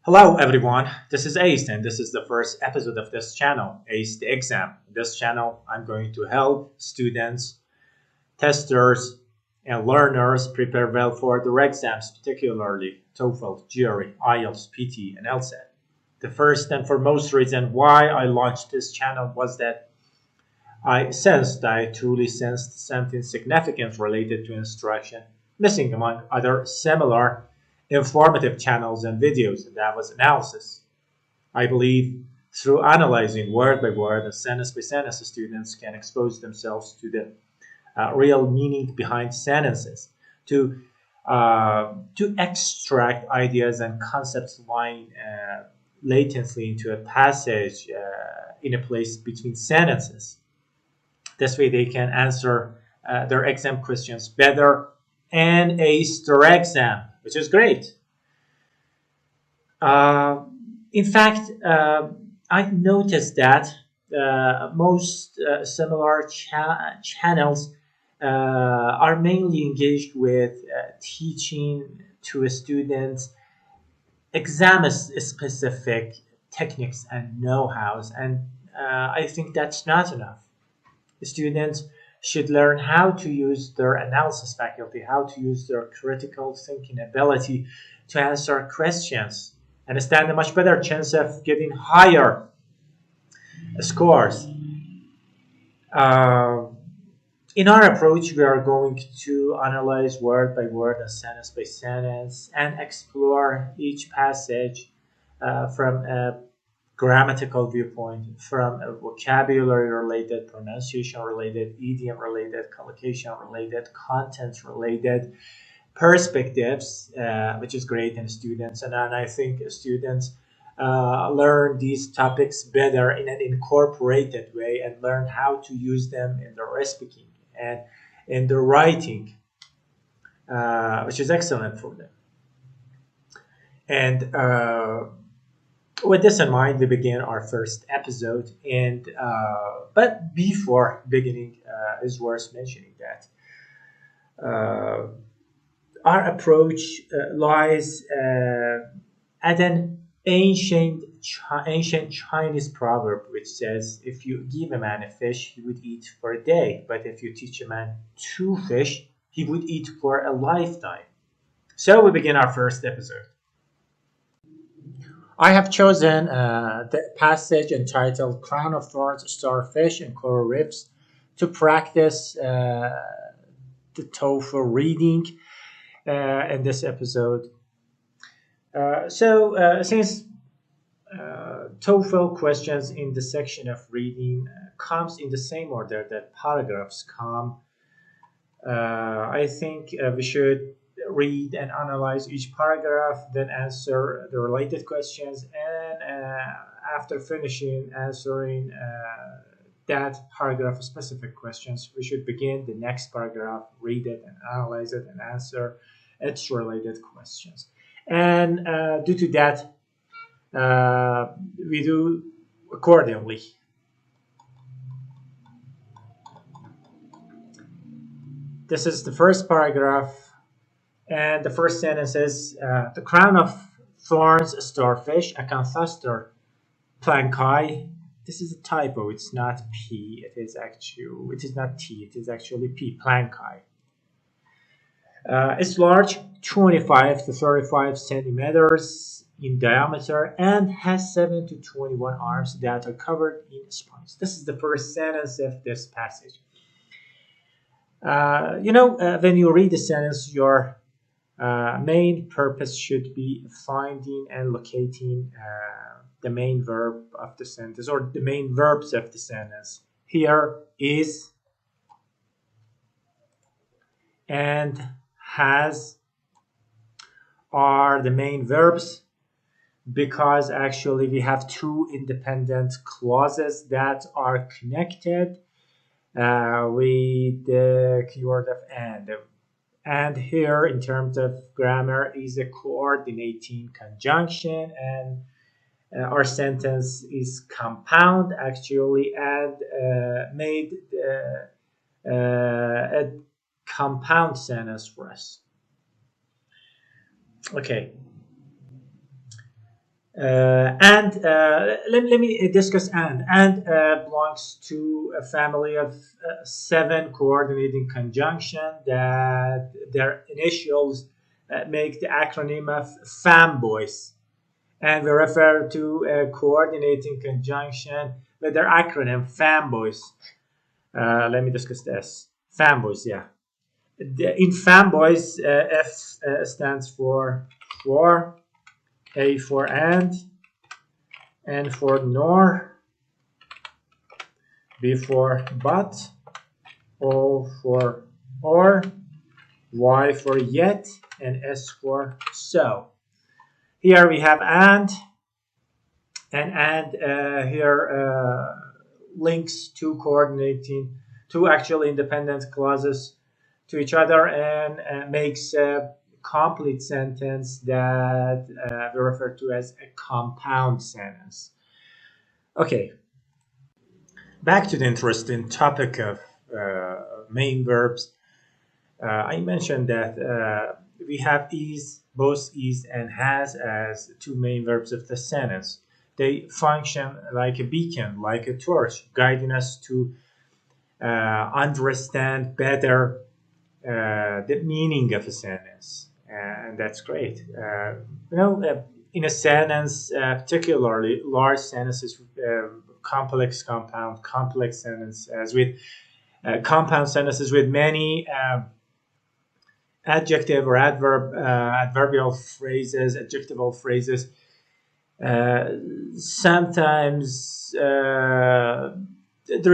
Hello everyone, this is Ace and this is the first episode of this channel, Ace the Exam. In this channel, I'm going to help students, testers, and learners prepare well for their exams, particularly TOEFL, GRE, IELTS, PT, and LSAT. The first and foremost reason why I launched this channel was that I truly sensed something significant related to instruction, missing among other similar informative channels and videos, and that was analysis. I believe through analyzing word by word and sentence by sentence, students can expose themselves to the real meaning behind sentences, to to extract ideas and concepts lying latently into a passage in a place between sentences. This way, they can answer their exam questions better and ace their exam, which is great. Uh, in fact, I noticed that most similar channels are mainly engaged with teaching to a student exam specific techniques and know-hows, and I think that's not enough. Students should learn how to use their analysis faculty, how to use their critical thinking ability to answer questions and stand a much better chance of getting higher scores. Uh, in our approach, we are going to analyze word by word and sentence by sentence and explore each passage from a grammatical viewpoint, from a vocabulary related, pronunciation related, idiom related, collocation related, content related perspectives, which is great in students. And I think students learn these topics better in an incorporated way and learn how to use them in their speaking and in their writing, which is excellent for them. And with this in mind, we begin our first episode. And but before beginning, is worth mentioning that uh, our approach lies at an ancient Chinese proverb which says, "If you give a man a fish, he would eat for a day, but if you teach a man two fish, he would eat for a lifetime." So we begin our first episode. I have chosen the passage entitled "Crown of Thorns, Starfish, and Coral Reefs" to practice the TOEFL reading in this episode. Since TOEFL questions in the section of reading comes in the same order that paragraphs come, I think we should read and analyze each paragraph, then answer the related questions, and after finishing answering that paragraph specific questions, we should begin the next paragraph, read it and analyze it and answer its related questions. And due to that, we do accordingly. This is the first paragraph, and the first sentence is the crown of thorns starfish, Acanthaster plankai. This is a typo. It's not P. It is not T. It is actually P. Plankai. It's large, 25 to 35 centimeters in diameter, and has 7 to 21 arms that are covered in spines. This is the first sentence of this passage. When you read the sentence, your main purpose should be finding and locating the main verb of the sentence or the main verbs of the sentence. Here is and has are the main verbs because actually we have two independent clauses that are connected with the keyword of and. And here, in terms of grammar, is a coordinating conjunction, and our sentence is compound actually, and made a compound sentence for us. Okay. Let me discuss and. And belongs to a family of seven coordinating conjunction that their initials make the acronym of Fanboys. And we refer to a coordinating conjunction with their acronym Fanboys. Let me discuss this. Fanboys, yeah. In Fanboys, F stands for, A for and, N for nor, B for but, O for or, Y for yet, and S for so. Here we have and here links two actual independent clauses to each other and makes a complete sentence that we refer to as a compound sentence. Okay, back to the interesting topic of main verbs. I mentioned that we have both is and has as two main verbs of the sentence. They function like a beacon, like a torch, guiding us to understand better the meaning of a sentence, and that's great. In a sentence, particularly large sentences, complex compound, complex sentences with compound sentences with many adjective or adverbial phrases, adjectival phrases. Sometimes there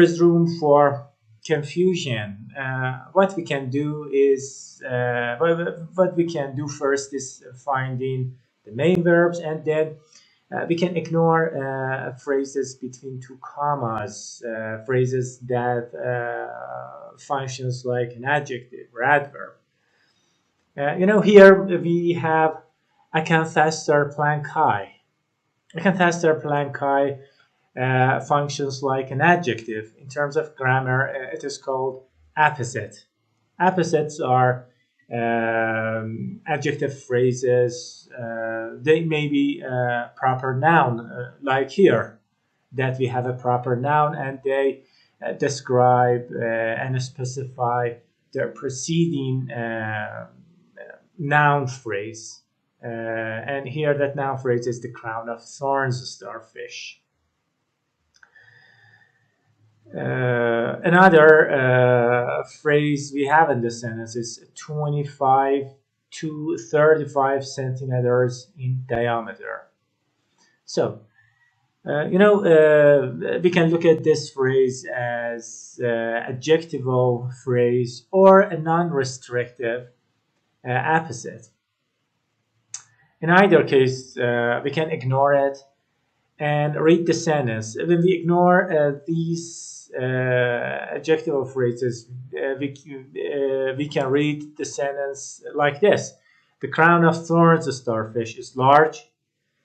is room for confusion. What we can do is what we can do first is finding the main verbs, and then we can ignore phrases between two commas, phrases that functions like an adjective or adverb. Here we have I can faster plank high. I can faster plank high functions like an adjective. In terms of grammar, it is called apposite. Apposites are adjective phrases. They may be a proper noun, like here, that we have a proper noun and they describe and specify the preceding noun phrase. And here that noun phrase is the crown of thorns starfish. Another phrase we have in this sentence is 25 to 35 centimeters in diameter. So, we can look at this phrase as adjectival phrase or a non-restrictive apposite. In either case, we can ignore it and read the sentence. When we ignore these adjectival phrases, we can read the sentence like this. The crown of thorns starfish is large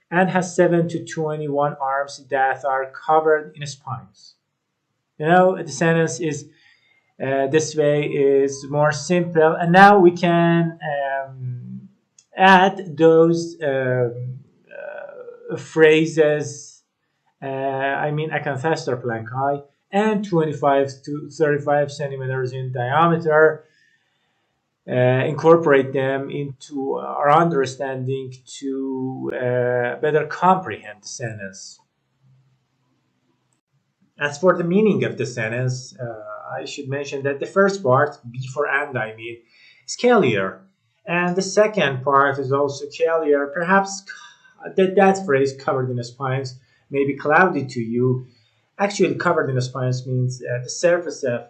and has 7 to 21 arms that are covered in spines. The sentence is this way is more simple, and now we can add those phrases. I can faster plank high and 25 to 35 centimeters in diameter. Incorporate them into our understanding to better comprehend the sentence. As for the meaning of the sentence, I should mention that the first part, before and is clear. And the second part is also clear. Perhaps that phrase, covered in spines, may be cloudy to you. Actually, covered in spines means the surface of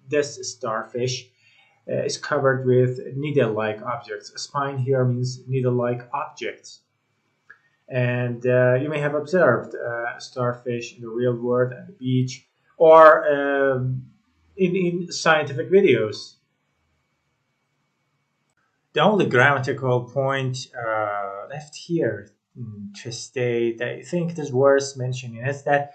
this starfish is covered with needle-like objects. A spine here means needle-like objects. And you may have observed starfish in the real world at the beach or in scientific videos. The only grammatical point left here to state, I think it is worth mentioning, is that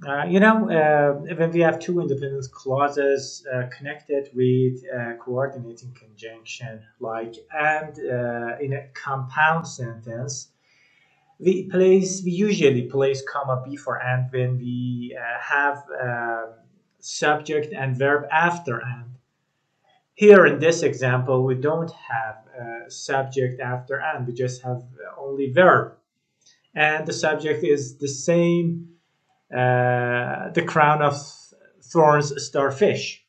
when we have two independent clauses connected with a coordinating conjunction like and in a compound sentence, we usually place comma before and when we have subject and verb after and. Here in this example, we don't have subject after and, we just have only verb. And the subject is the same, the crown of thorns starfish.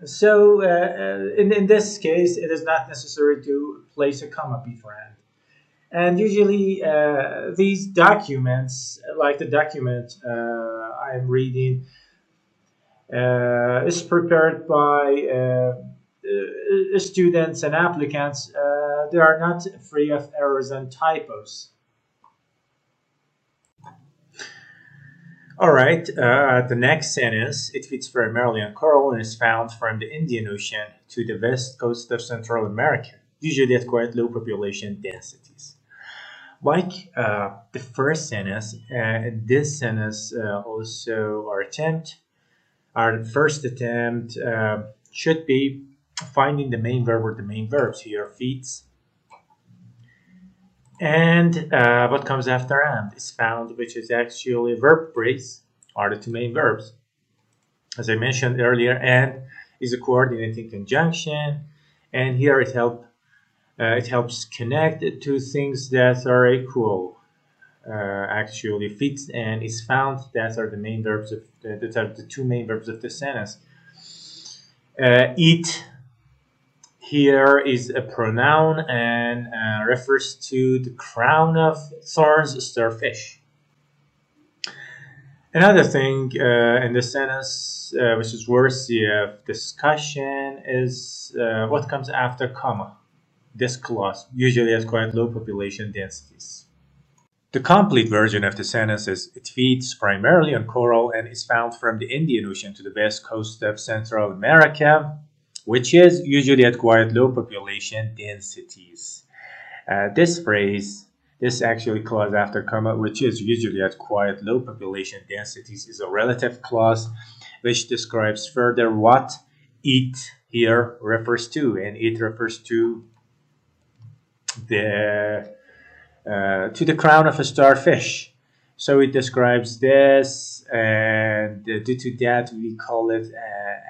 So in this case, it is not necessary to place a comma before and. And usually these documents, like the document I'm reading, is prepared by students and applicants. They are not free of errors and typos. All right, the next sentence, it feeds primarily on coral and is found from the Indian Ocean to the west coast of Central America, usually at quite low population densities. Like the first sentence, this sentence also our first attempt should be finding the main verb or the main verbs here, feeds. And what comes after and is found, which is actually a verb phrase, are the two main verbs. As I mentioned earlier, and is a coordinating conjunction, and here it helps connect two things that are equal. Actually fits and is found, that are the main verbs of that are the two main verbs of the sentence. Eat here is a pronoun and refers to the crown of thorns starfish. Another thing in the sentence which is worthy of discussion is what comes after comma. This clause usually has quite low population densities. The complete version of the sentence is, it feeds primarily on coral and is found from the Indian Ocean to the west coast of Central America, which is usually at quite low population densities. This actually clause after comma, which is usually at quite low population densities, is a relative clause which describes further what it here refers to, and it refers to the crown of a starfish. So it describes this, and due to that we call it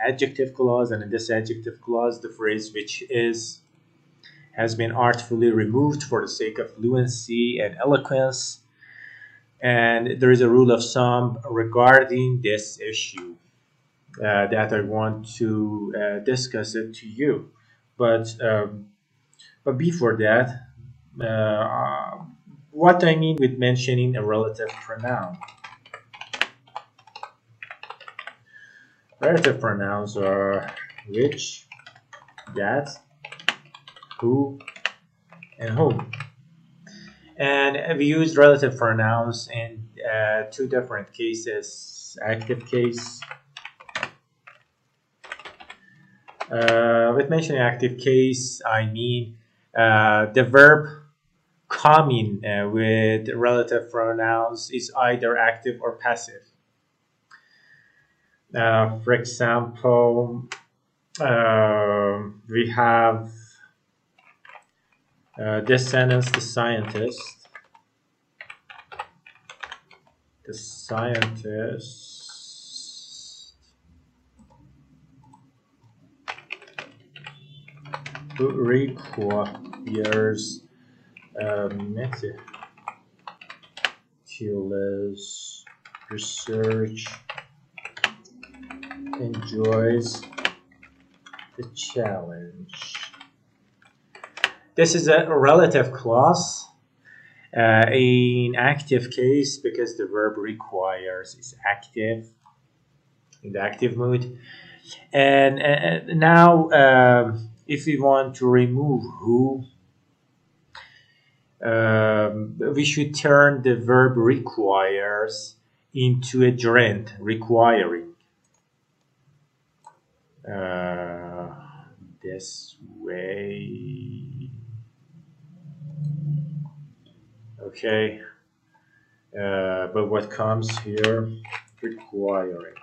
adjective clause. And in this adjective clause, the phrase which has been artfully removed for the sake of fluency and eloquence. And there is a rule of thumb regarding this issue that I want to discuss it to you. But before that, what I mean with mentioning a relative pronoun. Relative pronouns are which, that, who, and whom. And we use relative pronouns in two different cases. Active case. With mentioning active case, I mean the verb coming with relative pronouns is either active or passive. For example, we have this sentence, the scientist who requires meticulous research enjoys the challenge. This is a relative clause in active case because the verb requires is active in the active mood. And now if we want to remove who, we should turn the verb requires into a gerund, requiring. This way. Okay. But what comes here? Requiring.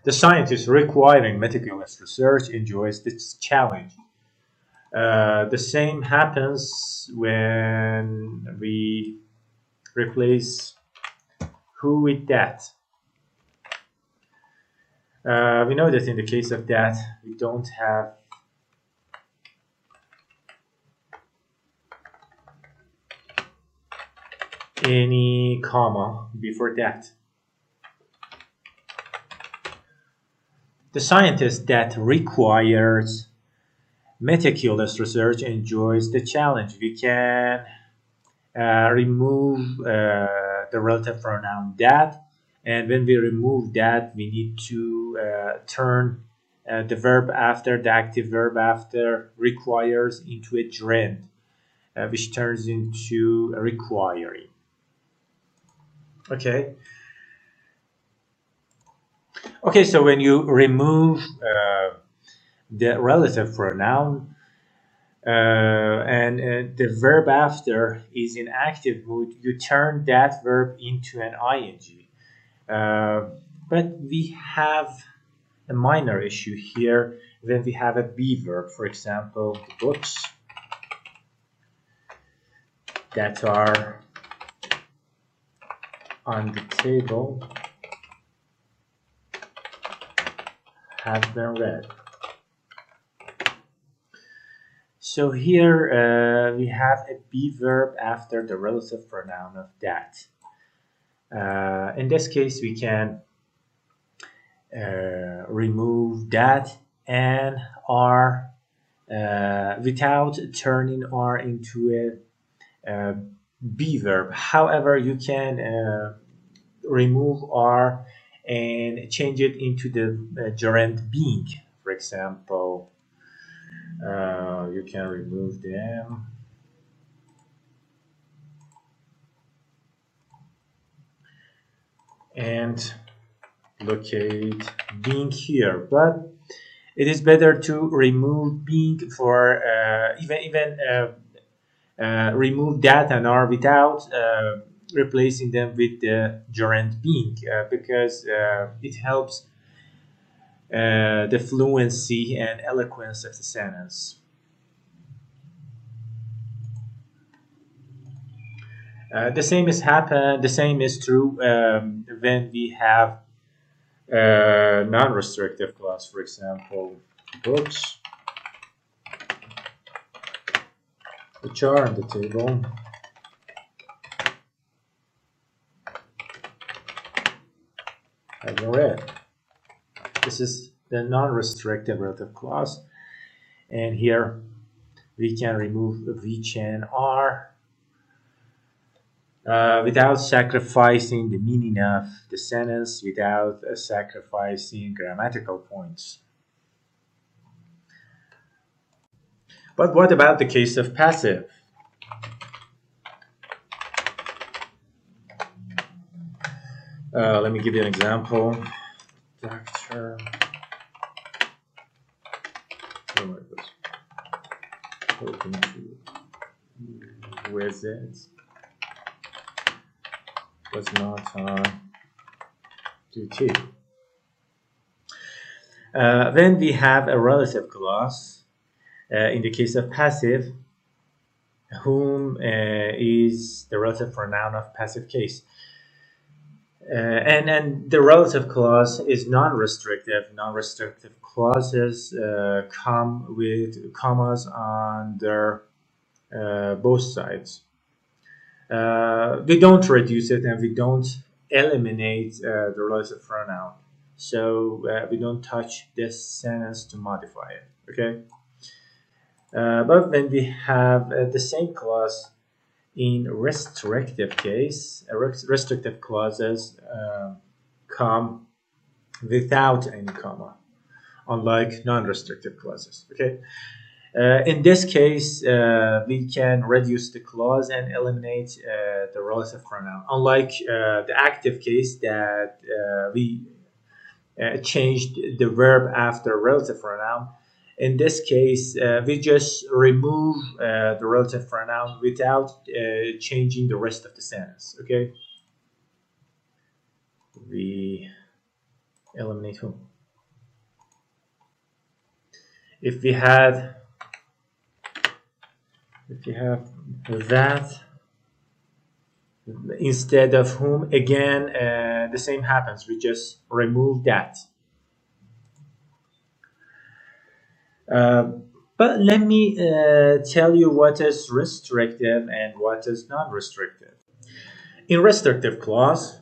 The scientist requiring meticulous research enjoys this challenge. The same happens when we replace who with that. We know that in the case of that, we don't have any comma before that. The scientist that requires meticulous research enjoys the challenge. We can remove the relative pronoun that, and when we remove that, we need to turn the verb after, the active verb after requires into a gerund, which turns into requiring. Okay. Okay, so when you remove the relative pronoun and the verb after is in active mood, you turn that verb into an ing. But we have a minor issue here when we have a be verb, for example, the books that are on the table have been read. So here we have a be verb after the relative pronoun of that. In this case, we can remove that and are without turning are into a be verb. However, you can remove are and change it into the gerund being. For example, you can remove them and locate being here, but it is better to remove being for even remove that and are without replacing them with the gerund being because it helps the fluency and eloquence of the sentence. The same is happen. The same is true when we have non-restrictive clause, for example, books, which are on the table. I've read. This is the non-restrictive relative clause, and here we can remove which and are without sacrificing the meaning of the sentence, without sacrificing grammatical points. But what about the case of passive? Let me give you an example. Doctor. Oh, it was hoping to visit. Was not on duty. When we have a relative clause, in the case of passive, whom is the relative pronoun of passive case. And the relative clause is non-restrictive. Non-restrictive clauses come with commas on their both sides. We don't reduce it and we don't eliminate the relative pronoun. So we don't touch this sentence to modify it. Okay. But when we have the same clause in restrictive case, restrictive clauses come without any comma, unlike non-restrictive clauses. Okay. In this case, we can reduce the clause and eliminate the relative pronoun. Unlike the active case that we changed the verb after relative pronoun. In this case, we just remove the relative pronoun without changing the rest of the sentence. Okay. We eliminate whom? If we have that instead of whom, again, the same happens. We just remove that. But let me tell you what is restrictive and what is non-restrictive. In restrictive clause,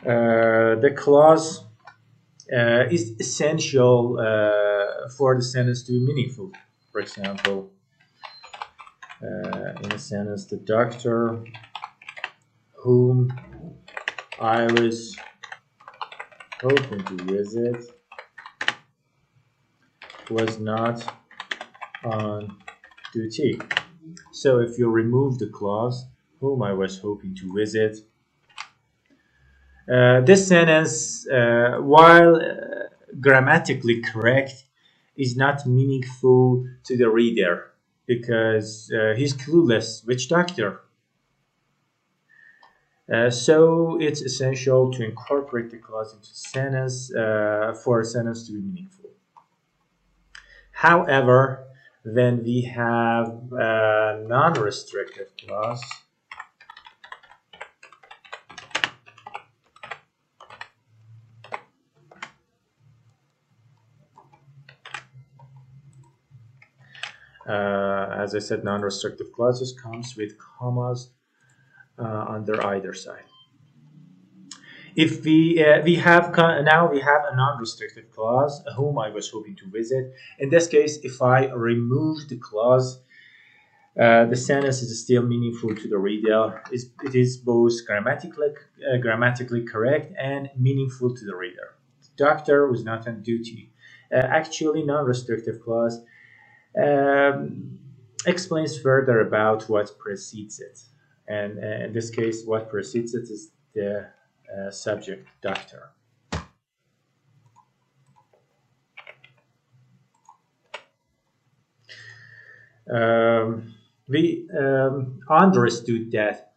the clause is essential for the sentence to be meaningful. For example, in a sentence, the doctor whom I was hoping to visit was not on duty. So if you remove the clause whom I was hoping to visit, this sentence, while grammatically correct, is not meaningful to the reader because he's clueless which doctor. So it's essential to incorporate the clause into sentence for a sentence to be meaningful. However, when we have a non-restrictive clause, as I said, non-restrictive clauses comes with commas under either side. If we have now we have a non-restrictive clause whom I was hoping to visit. In this case, if I remove the clause, the sentence is still meaningful to the reader. It is both grammatically correct and meaningful to the reader. The doctor was not on duty. Actually, non-restrictive clause explains further about what precedes it. And in this case, what precedes it is the subject, doctor. We understood that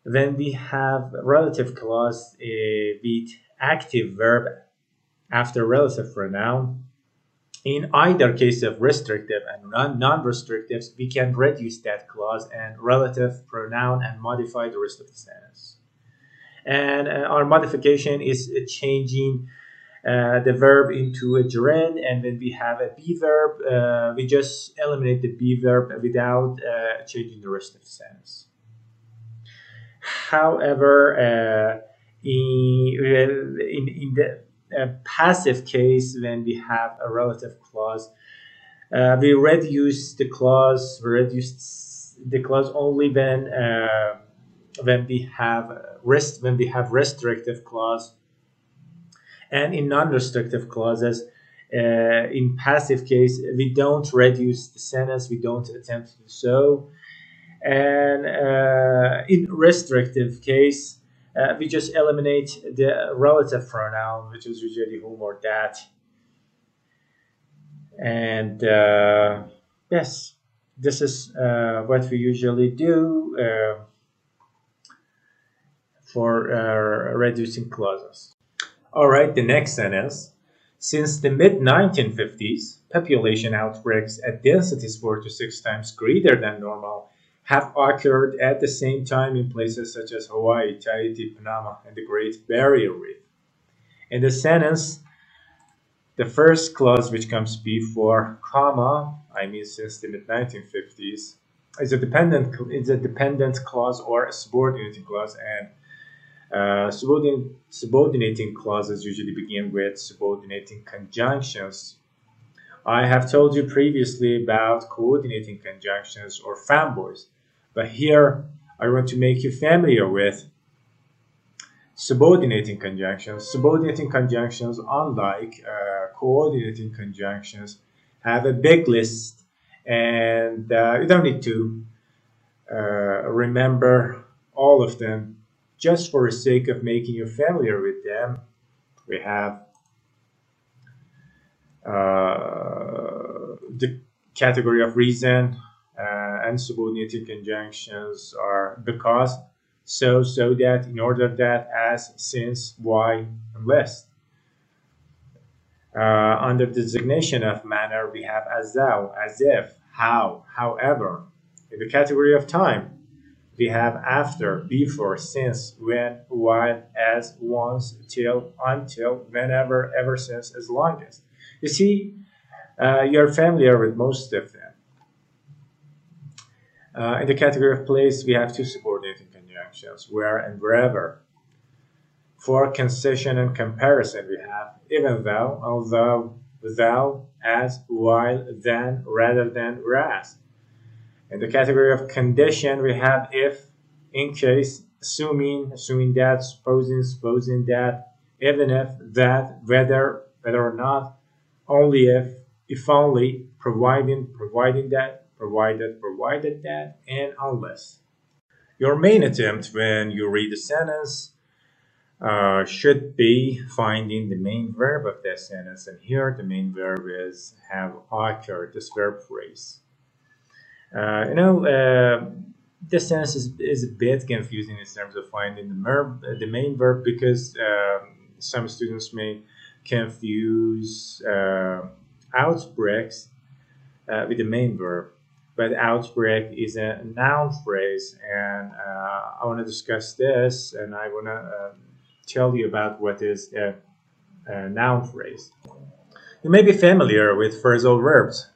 when we have relative clause with active verb after relative pronoun, in either case of restrictive and non-restrictive, we can reduce that clause and relative pronoun and modify the rest of the sentence. And our modification is changing the verb into a gerund, and when we have a be verb, we just eliminate the be verb without changing the rest of the sentence. However, in the passive case, when we have a relative clause, we reduce the clause. We reduce the clause only when we have restrictive clause, and in non-restrictive clauses, in passive case, we don't reduce the sentence. We don't attempt to do so, and in restrictive case, we just eliminate the relative pronoun, which is usually whom or that. And yes, this is what we usually do for reducing clauses. All right, the next sentence. Since the mid-1950s, population outbreaks at densities 4 to 6 times greater than normal have occurred at the same time in places such as Hawaii, Tahiti, Panama, and the Great Barrier Reef. In the sentence, the first clause which comes before comma, I mean since the mid-1950s, is a dependent clause or a subordinating clause, and subordinating clauses usually begin with subordinating conjunctions. I have told you previously about coordinating conjunctions or fanboys, but here I want to make you familiar with subordinating conjunctions. Subordinating conjunctions, unlike coordinating conjunctions, have a big list, and you don't need to remember all of them. Just for the sake of making you familiar with them, we have the category of reason, and subordinating conjunctions are because, so that, in order that, as, since, why, unless. Under the designation of manner, we have as though, as if, how, however. In the category of time, we have after, before, since, when, while, as, once, till, until, whenever, ever since, as long as. You see, you're familiar with most of them. In the category of place, we have two subordinating conjunctions, where and wherever. For concession and comparison, we have even though, although, though, as, while, then, rather than, whereas. In the category of condition, we have if, in case, assuming, assuming that, supposing, supposing that, even if, that, whether, whether or not, only if only, providing, providing that, provided, provided that, and unless. Your main attempt when you read a sentence should be finding the main verb of that sentence. And here the main verb is have occurred, this verb phrase. This sentence is a bit confusing in terms of finding the main verb because some students may confuse outbreaks with the main verb. But outbreak is a noun phrase, and I want to discuss this, and I want to tell you about what is a noun phrase. You may be familiar with phrasal verbs.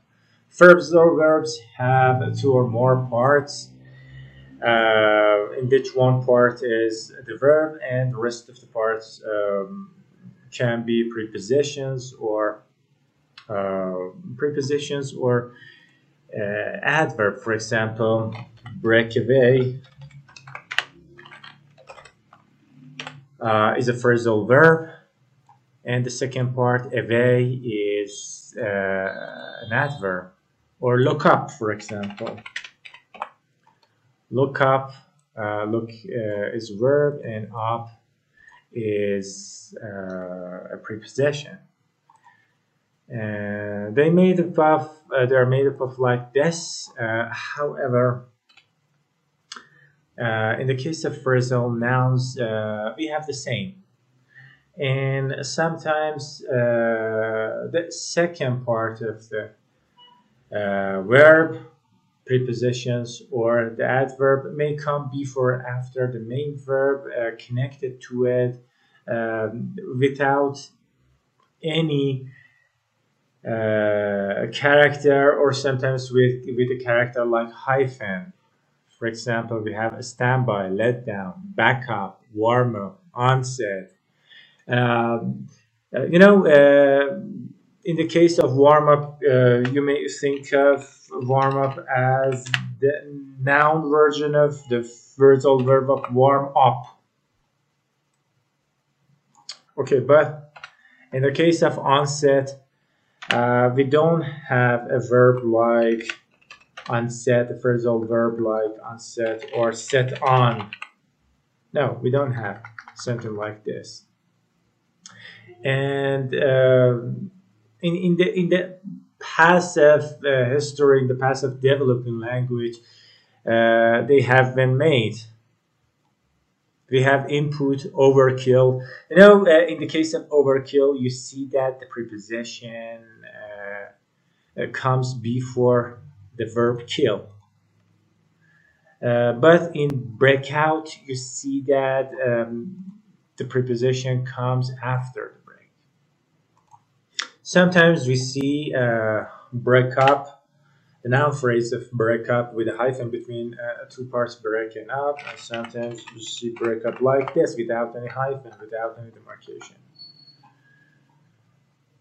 Phrasal verbs have two or more parts, in which one part is the verb, and the rest of the parts can be prepositions or adverb. For example, break away is a phrasal verb, and the second part, away, is an adverb. Or look up, for example. Look up, look is verb, and up is a preposition. They're made up of like this. However, in the case of phrasal nouns, we have the same. And sometimes the second part of the verb, prepositions, or the adverb may come before or after the main verb connected to it without any character, or sometimes with a character like hyphen. For example, we have standby, let down, backup, warm up, onset. In the case of warm up, you may think of warm up as the noun version of the phrasal verb of warm up. Okay, but in the case of onset, we don't have a verb like onset, a phrasal verb like onset or set on. No, we don't have something like this. And in the passive history, in the passive developing language, they have been made. We have input, overkill. In the case of overkill, you see that the preposition comes before the verb kill. But in breakout, you see that the preposition comes after the break. Sometimes we see break up, the noun phrase of break up with a hyphen between two parts, breaking up, and sometimes you see break up like this without any hyphen, without any demarcation.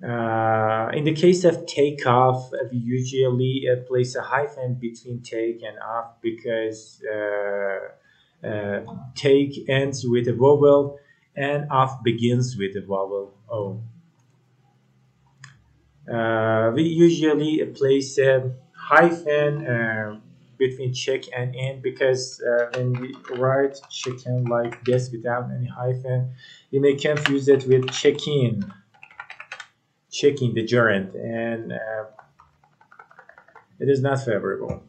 In the case of take off, we usually place a hyphen between take and off because take ends with a vowel and off begins with a vowel O. We usually place a hyphen between check and in because when we write chicken like this without any hyphen, you may confuse it with check-in, checking the gerund, and it is not favorable.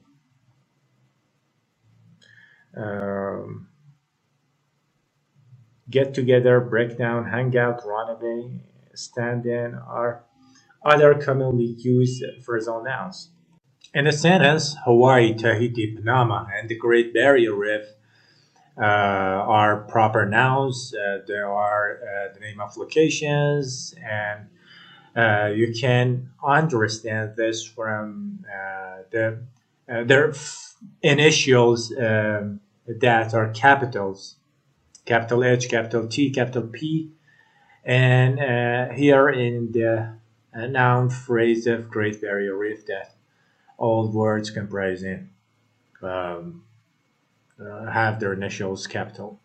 Get together, break down, hang out, run away, stand in are Other commonly used phrasal nouns. In a sentence, Hawaii, Tahiti, Panama, and the Great Barrier Reef are proper nouns. There are the name of locations, and you can understand this from their initials that are capitals, capital H, capital T, capital P, and here in the noun phrase of Great Barrier Reef that all words comprising um, have their initials capital.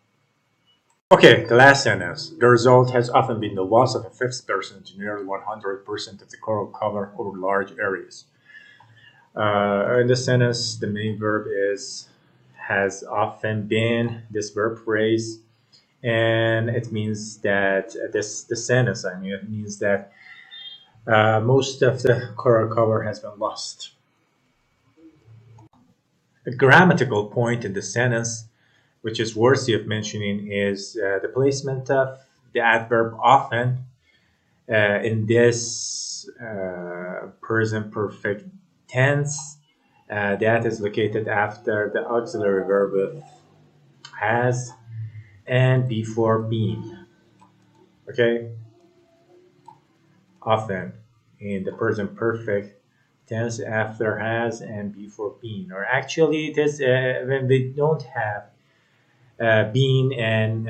Okay, the last sentence. The result has often been the loss of a fifth person to nearly 100% of the coral cover over large areas. In this sentence, the main verb is has often been this verb phrase, and it means that the sentence. I mean, it means that most of the coral cover has been lost. A grammatical point in the sentence, which is worthy of mentioning, is the placement of the adverb often in this present perfect tense that is located after the auxiliary verb of has and before been. Okay, often in the present perfect tense after has and before been, or actually it is when we don't have been and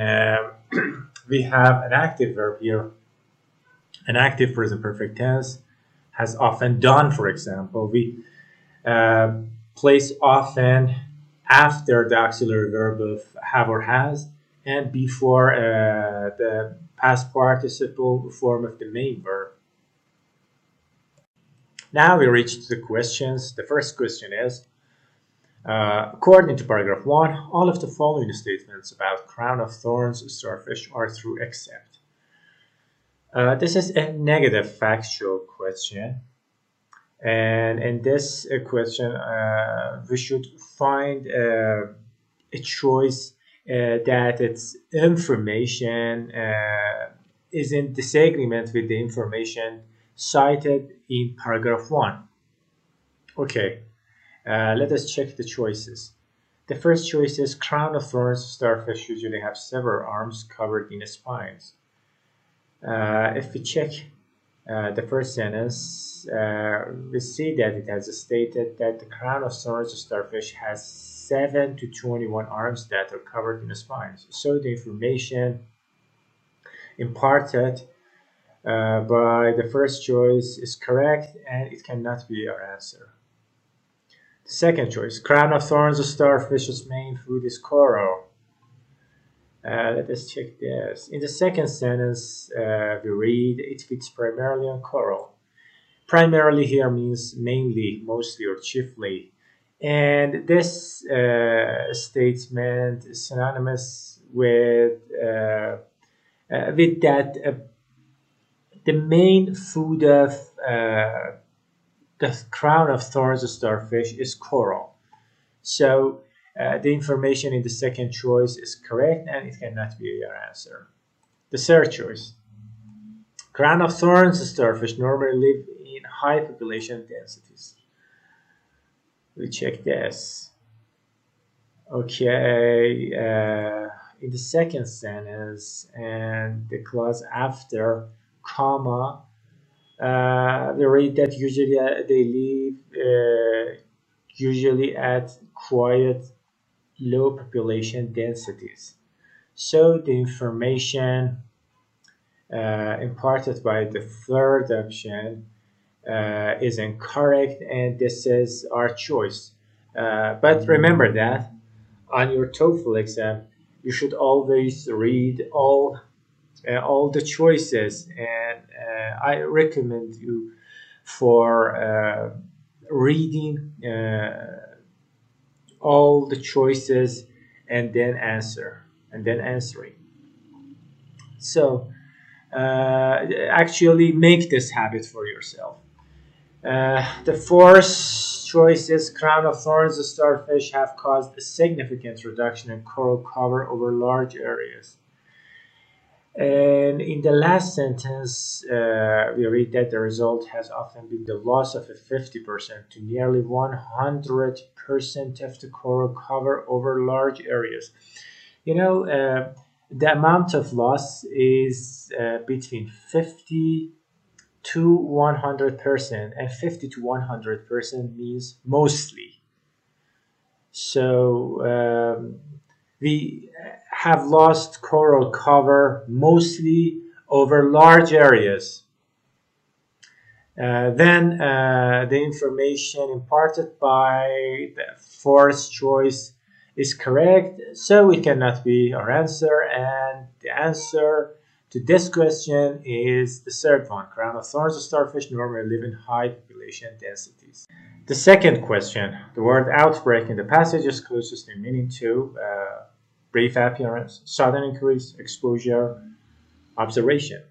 we have an active verb here, an active present perfect tense has often done. For example, we uh, place often after the auxiliary verb of have or has and before the past participle form of the main verb. Now we reach the questions. The first question is, according to paragraph 1, all of the following statements about crown of thorns starfish are true except. This is a negative factual question. And in this question, we should find a choice that its information is in disagreement with the information cited in paragraph 1. Okay, let us check the choices. The first choice is crown of thorns starfish usually have several arms covered in spines. If we check the first sentence, we see that it has stated that the crown of thorns starfish has 7 to 21 arms that are covered in spines. So the information imparted by the first choice is correct and it cannot be our answer. The second choice, crown of thorns starfish's main food is coral. Let us check this. In the second sentence, we read, it feeds primarily on coral. Primarily here means mainly, mostly, or chiefly. And this statement is synonymous with that the main food of the crown of thorns starfish is coral. So the information in the second choice is correct and it cannot be your answer. The third choice. Crown of thorns starfish normally live in high population densities. We check this. Okay, in the second sentence and the clause after comma, we read that usually they live usually at quiet low population densities. So the information imparted by the third option is incorrect, and this is our choice. But remember that on your TOEFL exam, you should always read all the choices, and I recommend you for reading all the choices and then answering. So actually make this habit for yourself. The fourth choice is crown of thorns starfish have caused a significant reduction in coral cover over large areas. And in the last sentence, we read that the result has often been the loss of a 50% to nearly 100% of the coral cover over large areas. You know, the amount of loss is between 50 to 100%, and 50 to 100% means mostly. So we have lost coral cover mostly over large areas. Then the information imparted by the fourth choice is correct, so it cannot be our answer, and the answer to this question is the third one. Crown of thorns of starfish normally live in high population densities. The second question, the word outbreak in the passage is closest in meaning to brief appearance, sudden increase, exposure, observation.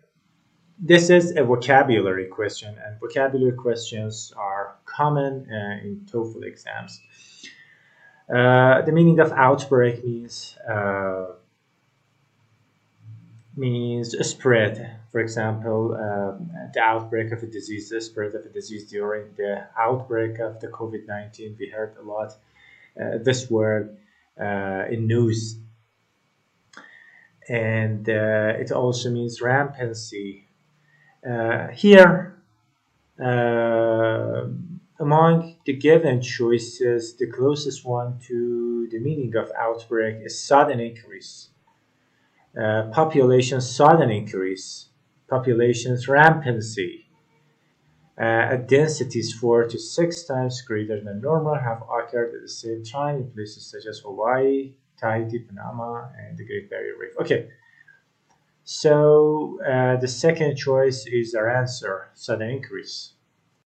This is a vocabulary question, and vocabulary questions are common in TOEFL exams. The meaning of outbreak means a spread. For example, the outbreak of a disease, the spread of a disease during the outbreak of the COVID-19. We heard a lot this word in news. And it also means rampancy. Here, among the given choices, the closest one to the meaning of outbreak is sudden increase. Population sudden increase, population's rampancy, at densities 4 to 6 times greater than normal have occurred at the same time in places such as Hawaii, Tahiti, Panama, and the Great Barrier Reef. Okay, so the second choice is our answer, sudden increase.